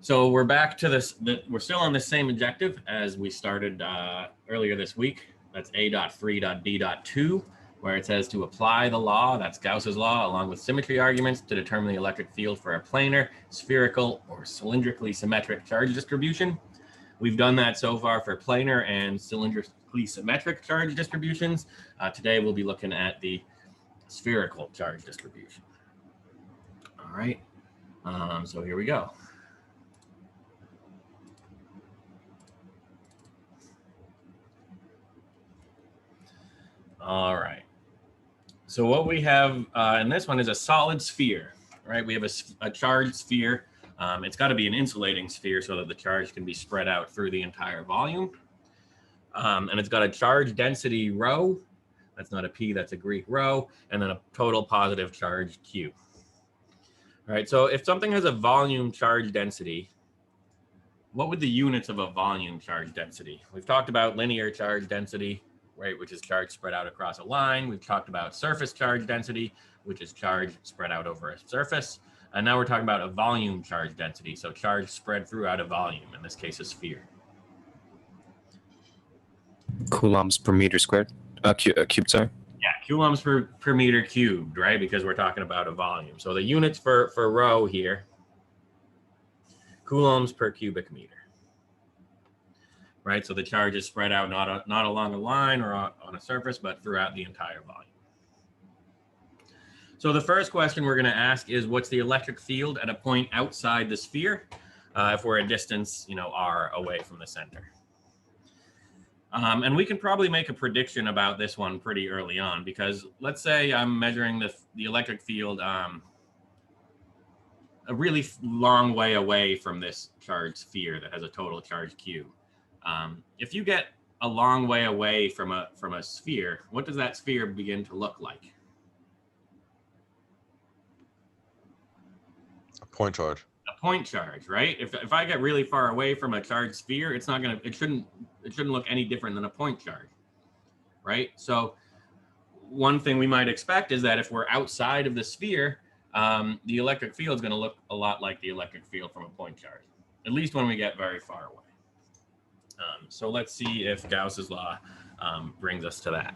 So we're back to this. We're still on the same objective as we started earlier this week. That's A.3.D.2, where it says to apply the law, that's Gauss's law, along with symmetry arguments to determine the electric field for a planar, spherical, or cylindrically symmetric charge distribution. We've done that so far for planar and cylindrically symmetric charge distributions. Today we'll be looking at the spherical charge distribution. All right, so here we go. All right. So what we have in this one is a solid sphere, right? We have a charged sphere. It's got to be an insulating sphere so that the charge can be spread out through the entire volume. And it's got a charge density rho. That's not a P, that's a Greek rho. And then a total positive charge Q. All right, so if something has a volume charge density, what would the units of a volume charge density? We've talked about linear charge density, right, which is charge spread out across a line. We've talked about surface charge density, which is charge spread out over a surface. And now we're talking about a volume charge density, so charge spread throughout a volume, in this case a sphere. Coulombs per meter squared, cubed, sorry. Yeah, coulombs per meter cubed, right, because we're talking about a volume. So the units for rho here, coulombs per cubic meter. Right, so the charge is spread out not along a line or on a surface, but throughout the entire volume. So the first question we're going to ask is, what's the electric field at a point outside the sphere if we're a distance, r away from the center? And we can probably make a prediction about this one pretty early on, because let's say I'm measuring the electric field a really long way away from this charged sphere that has a total charge Q. If you get a long way away from a sphere, what does that sphere begin to look like? A point charge. A point charge, right? If I get really far away from a charged sphere, it shouldn't look any different than a point charge, right? So one thing we might expect is that if we're outside of the sphere, the electric field is going to look a lot like the electric field from a point charge, at least when we get very far away. So let's see if Gauss's law brings us to that.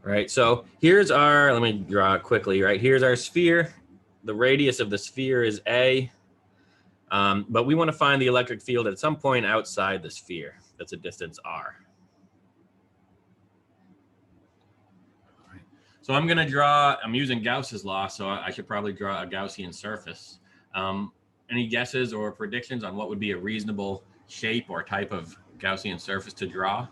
Right, so here's our, let me draw it quickly, right? Here's our sphere. The radius of the sphere is A, but we want to find the electric field at some point outside the sphere. That's a distance R. All right. So I'm going to draw, I'm using Gauss's law, so I should probably draw a Gaussian surface. Any guesses or predictions on what would be a reasonable shape or type of Gaussian surface to draw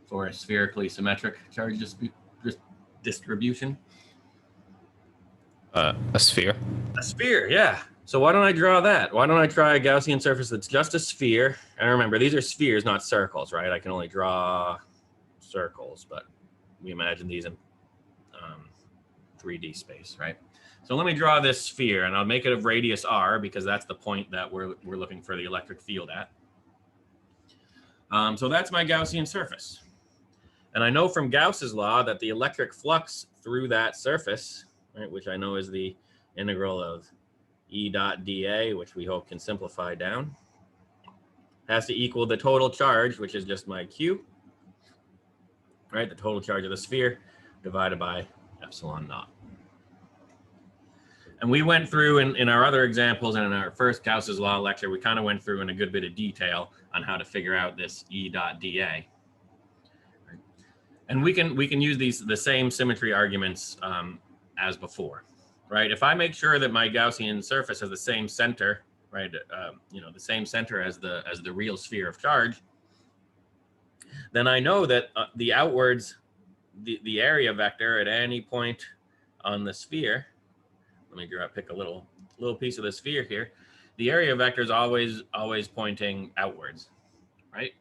for a spherically symmetric charge distribution? A sphere. A sphere, yeah. So why don't I draw that? Why don't I try a Gaussian surface that's just a sphere? And remember, these are spheres, not circles, right? I can only draw circles, but we imagine these in 3D space, right? So let me draw this sphere, and I'll make it of radius r, because that's the point that we're looking for the electric field at. So that's my Gaussian surface. And I know from Gauss's law that the electric flux through that surface, right, which I know is the integral of E dot dA, which we hope can simplify down, has to equal the total charge, which is just my Q, right, the total charge of the sphere, divided by epsilon naught. And we went through in our other examples and in our first Gauss's law lecture, we kind of went through in a good bit of detail on how to figure out this E dot dA. Right? And we can use the same symmetry arguments as before, right? If I make sure that my Gaussian surface has the same center, right? The same center as the real sphere of charge, then I know that the outwards, the area vector at any point on the sphere. Let me pick a little piece of the sphere here. The area vector is always pointing outwards, right?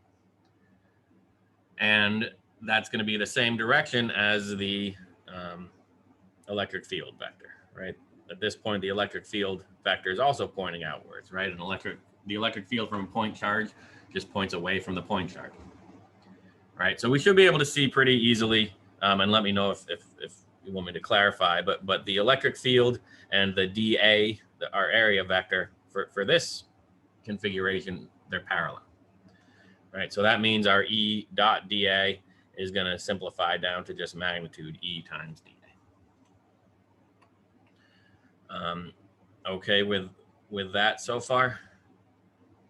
And that's going to be the same direction as the electric field vector, right? At this point, the electric field vector is also pointing outwards, right? And the electric field from a point charge just points away from the point charge, right? So we should be able to see pretty easily, and let me know if you want me to clarify, but the electric field and the dA our area vector for this configuration, they're parallel, right? So that means our E dot dA is going to simplify down to just magnitude E times dA. Okay with that so far?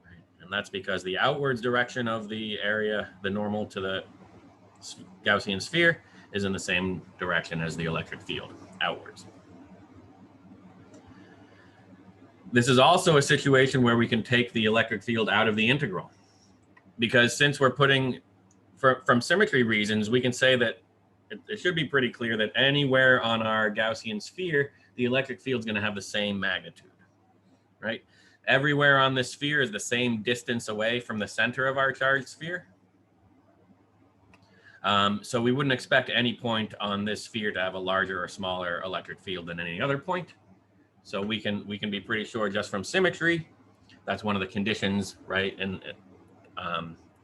Right. And that's because the outwards direction of the area, the normal to the Gaussian sphere, is in the same direction as the electric field, outwards. This is also a situation where we can take the electric field out of the integral, because since we're putting, from symmetry reasons, we can say that it should be pretty clear that anywhere on our Gaussian sphere, the electric field is going to have the same magnitude, right? Everywhere on this sphere is the same distance away from the center of our charged sphere. So we wouldn't expect any point on this sphere to have a larger or smaller electric field than any other point. So we can be pretty sure just from symmetry, that's one of the conditions, right? And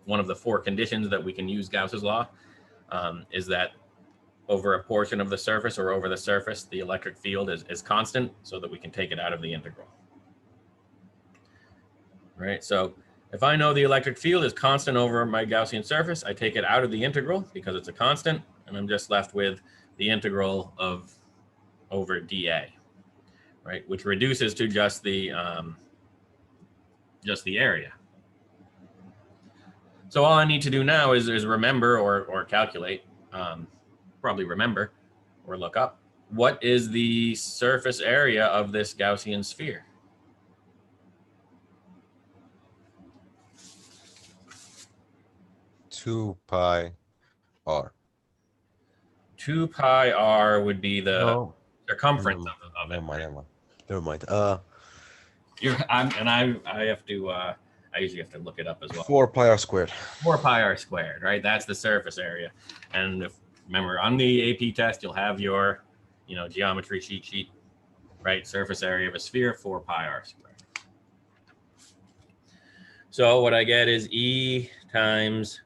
one of the 4 conditions that we can use Gauss's law is that over a portion of the surface or over the surface, the electric field is constant, so that we can take it out of the integral. Right, so if I know the electric field is constant over my Gaussian surface, I take it out of the integral because it's a constant, and I'm just left with the integral of over dA, right, which reduces to just the area. So all I need to do now is remember or calculate, probably remember or look up, what is the surface area of this Gaussian sphere? Two pi r. 2 pi r would be the No. circumference of it. Never mind. Never mind. I have to. I usually have to look it up as well. 4 pi r squared. 4 pi r squared, right? That's the surface area. And if remember on the AP test, you'll have your, geometry cheat sheet, right? Surface area of a sphere, 4 pi r squared. So what I get is E times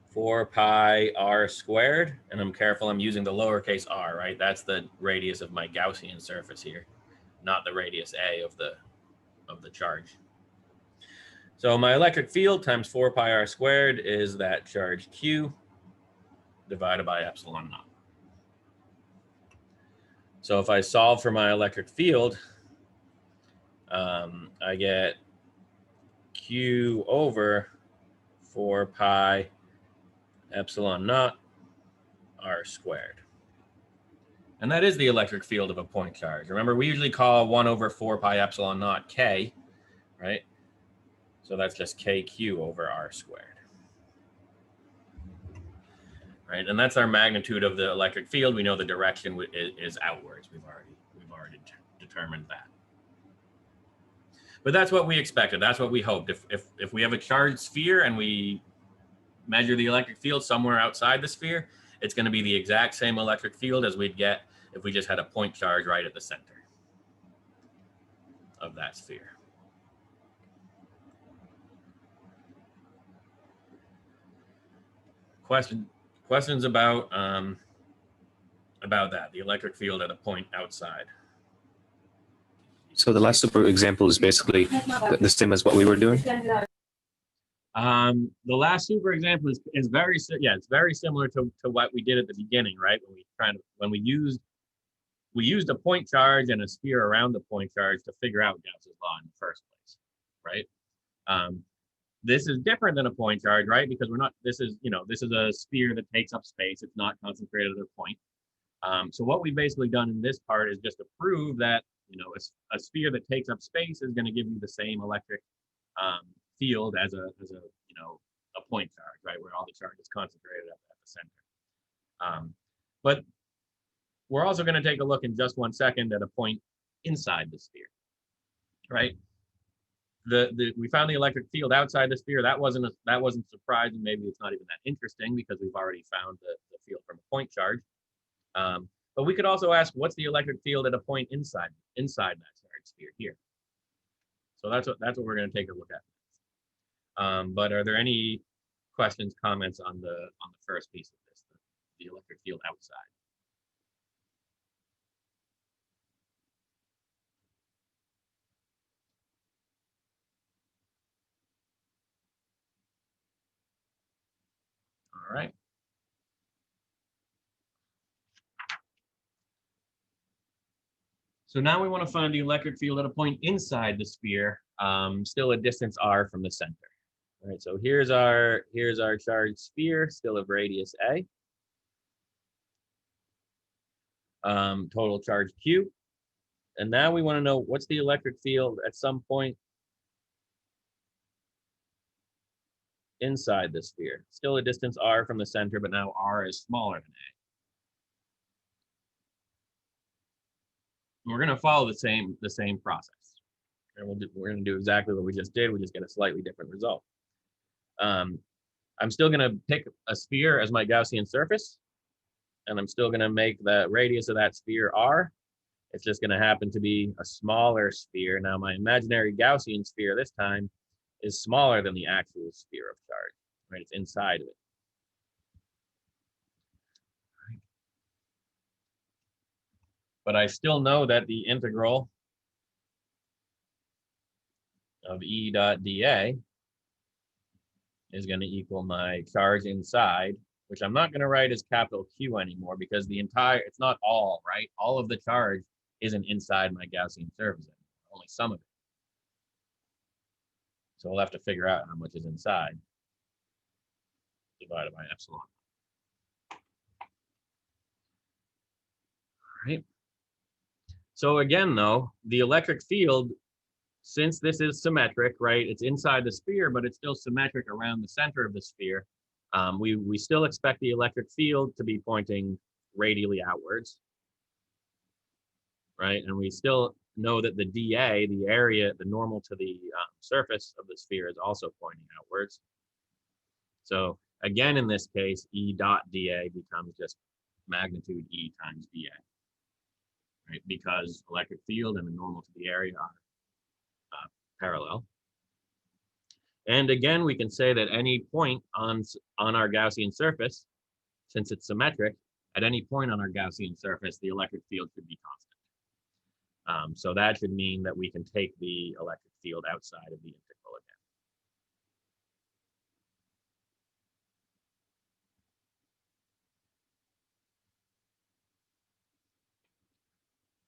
4 pi r squared, and I'm careful, I'm using the lowercase r, right? That's the radius of my Gaussian surface here, not the radius A of the charge. So my electric field times 4 pi r squared is that charge Q divided by epsilon naught. So if I solve for my electric field, I get Q over 4 pi epsilon naught r squared. And that is the electric field of a point charge. Remember, we usually call 1 over 4 pi epsilon naught K, right? So that's just KQ over r squared. Right, and that's our magnitude of the electric field. We know the direction is outwards. We've already determined that. But that's what we expected. That's what we hoped. If we have a charged sphere and we measure the electric field somewhere outside the sphere, it's going to be the exact same electric field as we'd get if we just had a point charge right at the center of that sphere. Questions about that, the electric field at a point outside. So the last super example is basically the same as what we were doing. The last super example is very similar to what we did at the beginning, right? When we used a point charge and a sphere around the point charge to figure out Gauss's law in the first place, right? This is different than a point charge, right? Because this is a sphere that takes up space. It's not concentrated at a point. So what we've basically done in this part is just to prove that, a sphere that takes up space is going to give you the same electric field as a point charge, right? Where all the charge is concentrated at the center. But we're also going to take a look in just 1 second at a point inside the sphere, right? We found the electric field outside the sphere. That wasn't surprising. Maybe it's not even that interesting because we've already found the field from a point charge. But we could also ask, what's the electric field at a point inside that charged sphere here? So that's what we're going to take a look at. But are there any questions, comments on the first piece of this, the electric field outside? All right. So now we want to find the electric field at a point inside the sphere, still a distance r from the center. All right, so here's our charged sphere, still of radius a. Total charge q. And now we want to know what's the electric field at some point inside the sphere. Still a distance r from the center, but now r is smaller than a. We're going to follow the same process. And we're going to do exactly what we just did. We just get a slightly different result. I'm still going to pick a sphere as my Gaussian surface, and I'm still going to make the radius of that sphere r. It's just going to happen to be a smaller sphere. Now, my imaginary Gaussian sphere this time is smaller than the actual sphere of charge, right? It's inside of it. But I still know that the integral of E dot dA is going to equal my charge inside, which I'm not going to write as capital Q anymore because it's not all, right? All of the charge isn't inside my Gaussian surface anymore, only some of it. So we'll have to figure out how much is inside divided by epsilon. All right. So again, though, the electric field, since this is symmetric, right? It's inside the sphere, but it's still symmetric around the center of the sphere. We still expect the electric field to be pointing radially outwards, right? And we still know that the dA, the area, the normal to the surface of the sphere, is also pointing outwards. So again, in this case, E dot dA becomes just magnitude E times dA. Right, because electric field and the normal to the area are parallel. And again, we can say that any point on our Gaussian surface, since it's symmetric, at any point on our Gaussian surface, the electric field should be constant. So that should mean that we can take the electric field outside of the integral again.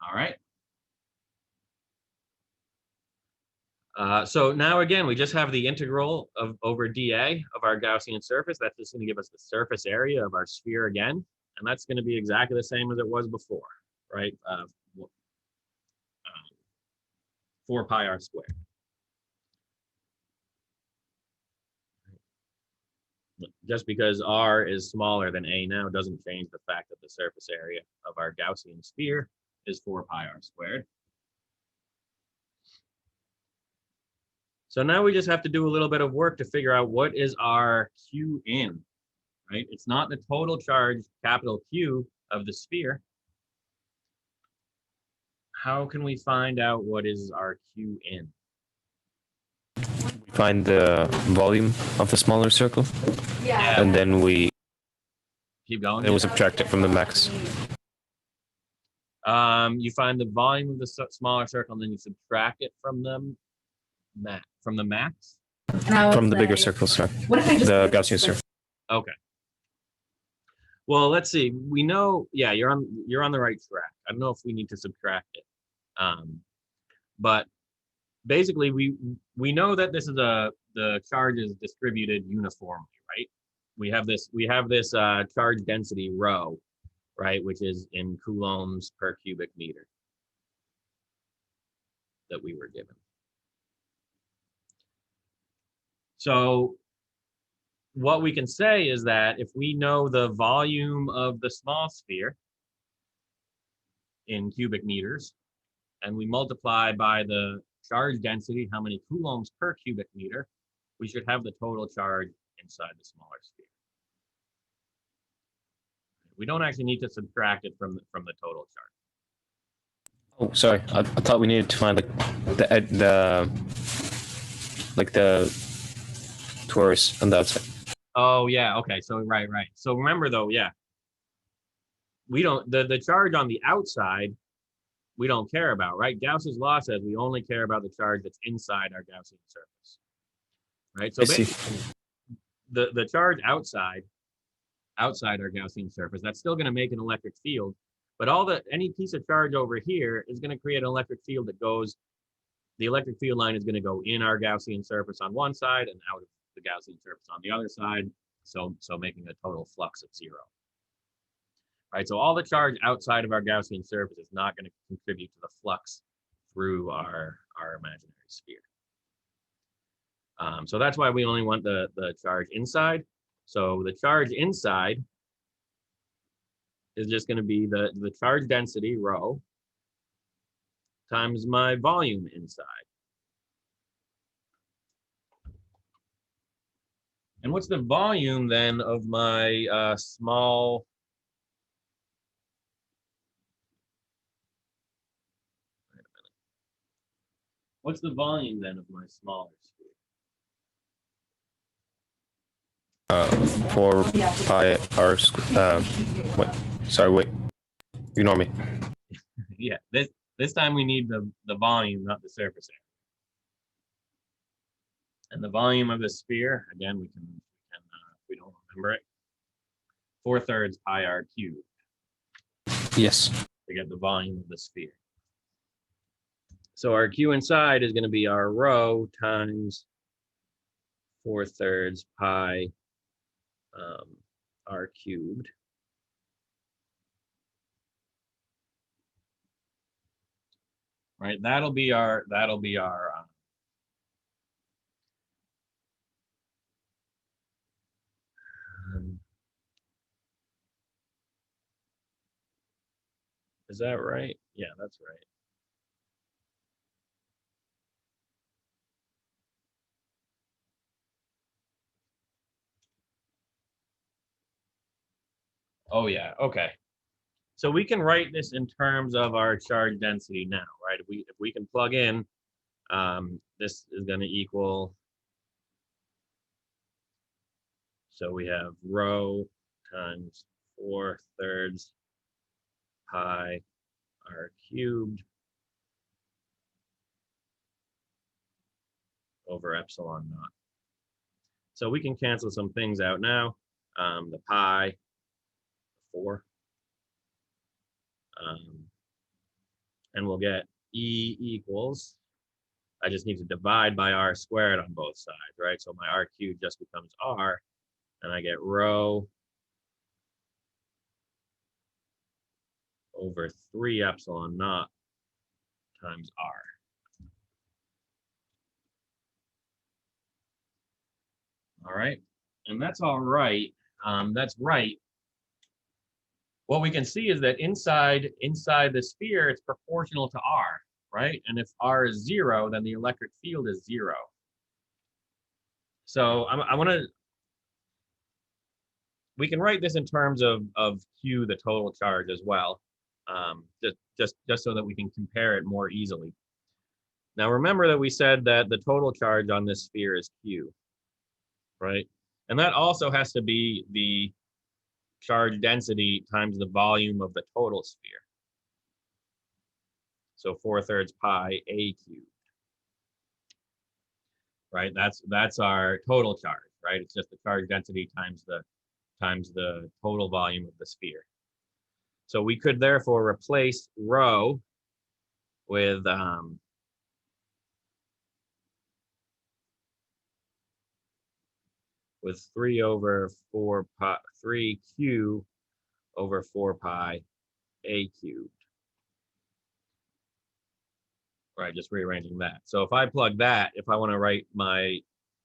All right. So now again, we just have the integral over dA of our Gaussian surface. That's just going to give us the surface area of our sphere again. And that's going to be exactly the same as it was before, right? 4 pi r squared. Just because r is smaller than a now doesn't change the fact that the surface area of our Gaussian sphere is 4 pi r squared. So now we just have to do a little bit of work to figure out what is our Q in, right? It's not the total charge, capital Q, of the sphere. How can we find out what is our Q in? We find the volume of the smaller circle, Yeah. and then we subtract it from the max. You find the volume of the smaller circle, and then you subtract it from the max. From the bigger circle, sorry. The Gaussian circle. Okay. Well, let's see. We know, yeah, you're on the right track. I don't know if we need to subtract it, but basically we know that this is the charge is distributed uniformly, right? We have this charge density rho, right, which is in coulombs per cubic meter that we were given. So what we can say is that if we know the volume of the small sphere in cubic meters, and we multiply by the charge density, how many coulombs per cubic meter, we should have the total charge inside the smaller sphere. We don't actually need to subtract it from the total charge. Oh, sorry. I thought we needed to find the torus on the outside. Oh yeah, okay. So right. So remember though, yeah, we don't the charge on the outside we don't care about, right? Gauss's law says we only care about the charge that's inside our Gaussian surface, right? So basically, the charge outside outside our Gaussian surface, that's still going to make an electric field. But any piece of charge over here is going to create an electric field that goes, the electric field line is going to go in our Gaussian surface on one side and out of the Gaussian surface on the other side, so making a total flux of 0. Right, so all the charge outside of our Gaussian surface is not going to contribute to the flux through our imaginary sphere. So that's why we only want the charge inside. So the charge inside is just going to be the charge density, rho, times my volume inside. And what's the volume then of my small, wait a minute. What's the volume then of my smaller sphere? 4 pi r squared. Wait. Ignore me. Yeah, this time we need the volume, not the surface area. And the volume of the sphere, again, we can if we don't remember it, 4/3 pi r cubed Yes. to get the volume of the sphere. So our Q inside is going to be our rho times 4/3 pi r cubed. Right, that'll be our is that right? Yeah, that's right. Oh yeah, okay. So we can write this in terms of our charge density now, right? If we can plug in, this is going to equal, so we have rho times 4/3 pi r cubed over epsilon naught. So we can cancel some things out now. The pi, 4. And we'll get E equals, I just need to divide by r squared on both sides, right? So my r cubed just becomes r, and I get rho over 3 epsilon naught times r. All right, and that's all right. That's right. What we can see is that inside the sphere, it's proportional to r, right? And if r is 0, then the electric field is 0. So we can write this in terms of Q, the total charge, as well, just so that we can compare it more easily. Now remember that we said that the total charge on this sphere is Q, right? And that also has to be the charge density times the volume of the total sphere. So 4/3 pi a cubed, right? That's our total charge, right? It's just the charge density times the total volume of the sphere. So we could therefore replace rho with 3/4 q over 4 pi a cubed. Right, just rearranging that. So if I plug that, if I want to write my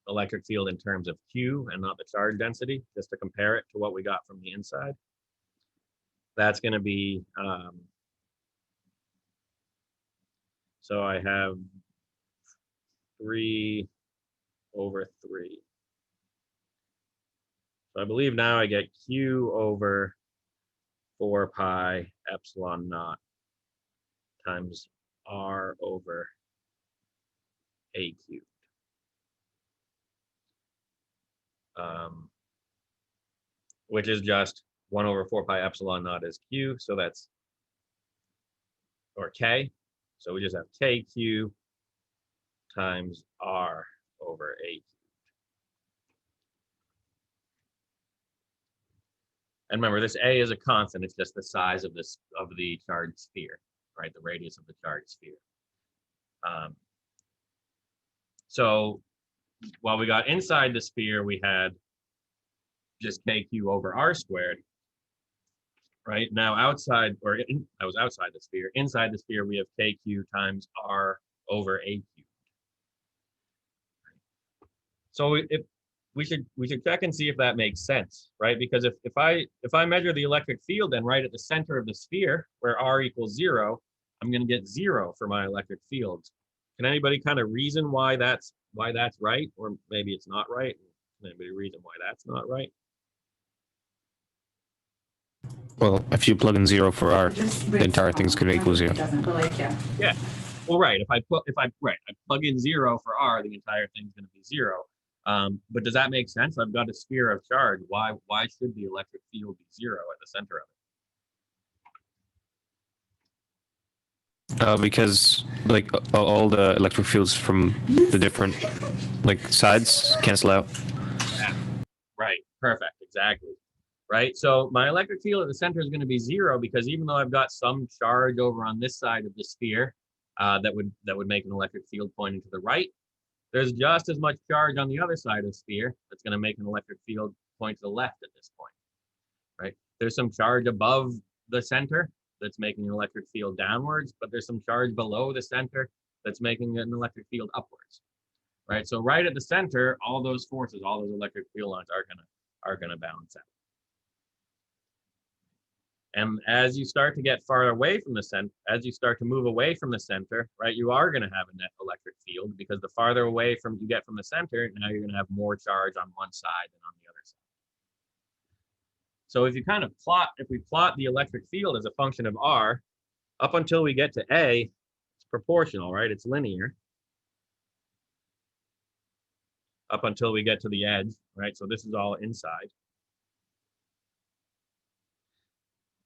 electric field in terms of Q and not the charge density, just to compare it to what we got from the inside, that's going to be, so I have 3/3. So I believe now I get Q over 4 pi epsilon naught times r over a cubed. Which is just 1/4 pi epsilon naught is Q, so that's, or K. So we just have KQ times R over A cubed. And remember, this A is a constant. It's just the size of the charged sphere, right? The radius of the charged sphere. So while we got inside the sphere, we had just KQ over R squared. Right now, outside, I was outside the sphere. Inside the sphere, we have KQ times R over A cubed. So if we should check and see if that makes sense, right? Because if I measure the electric field then right at the center of the sphere where R equals 0, I'm going to get 0 for my electric field. Can anybody kind of reason why that's right, or maybe it's not right? Can anybody reason why that's not right? Well, if you plug in 0 for R, the entire thing's going to equal 0. Yeah. Well, right. I plug in 0 for R, the entire thing's going to be 0. But does that make sense? I've got a sphere of charge. Why should the electric field be 0 at the center of it? Because like all the electric fields from the different like sides cancel out. Yeah. Right. Perfect. Exactly. Right. So my electric field at the center is going to be 0 because even though I've got some charge over on this side of the sphere, that would make an electric field pointing to the right, there's just as much charge on the other side of the sphere that's going to make an electric field point to the left at this point. Right. There's some charge above the center that's making an electric field downwards, but there's some charge below the center that's making an electric field upwards. Right. So right at the center, all those forces, all those electric field lines are gonna balance out. And as you start to get far away from the center, as you start to move away from the center, right, you are going to have a net electric field because the farther away you get from the center, now you're going to have more charge on one side than on the other side. So if we plot the electric field as a function of R, up until we get to A, it's proportional, right? It's linear. Up until we get to the edge, right? So this is all inside.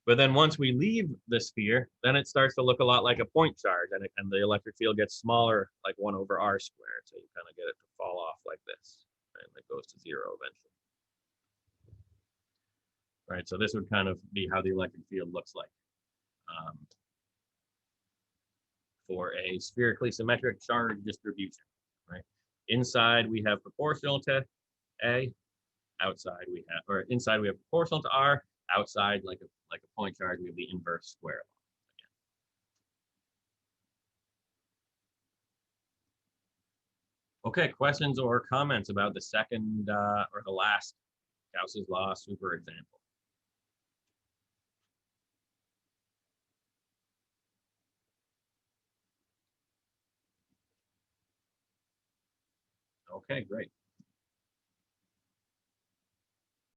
But then once we leave the sphere, then it starts to look a lot like a point charge, and the electric field gets smaller, like 1 over R squared. So you kind of get it to fall off like this, and it goes to 0 eventually. Right, so this would kind of be how the electric field looks like for a spherically symmetric charge distribution. Right, inside we have proportional to A, outside we have, or inside we have proportional to R, outside like a point charge, we have the inverse square law again. Okay, questions or comments about the second or the last Gauss's law super example? Okay, great.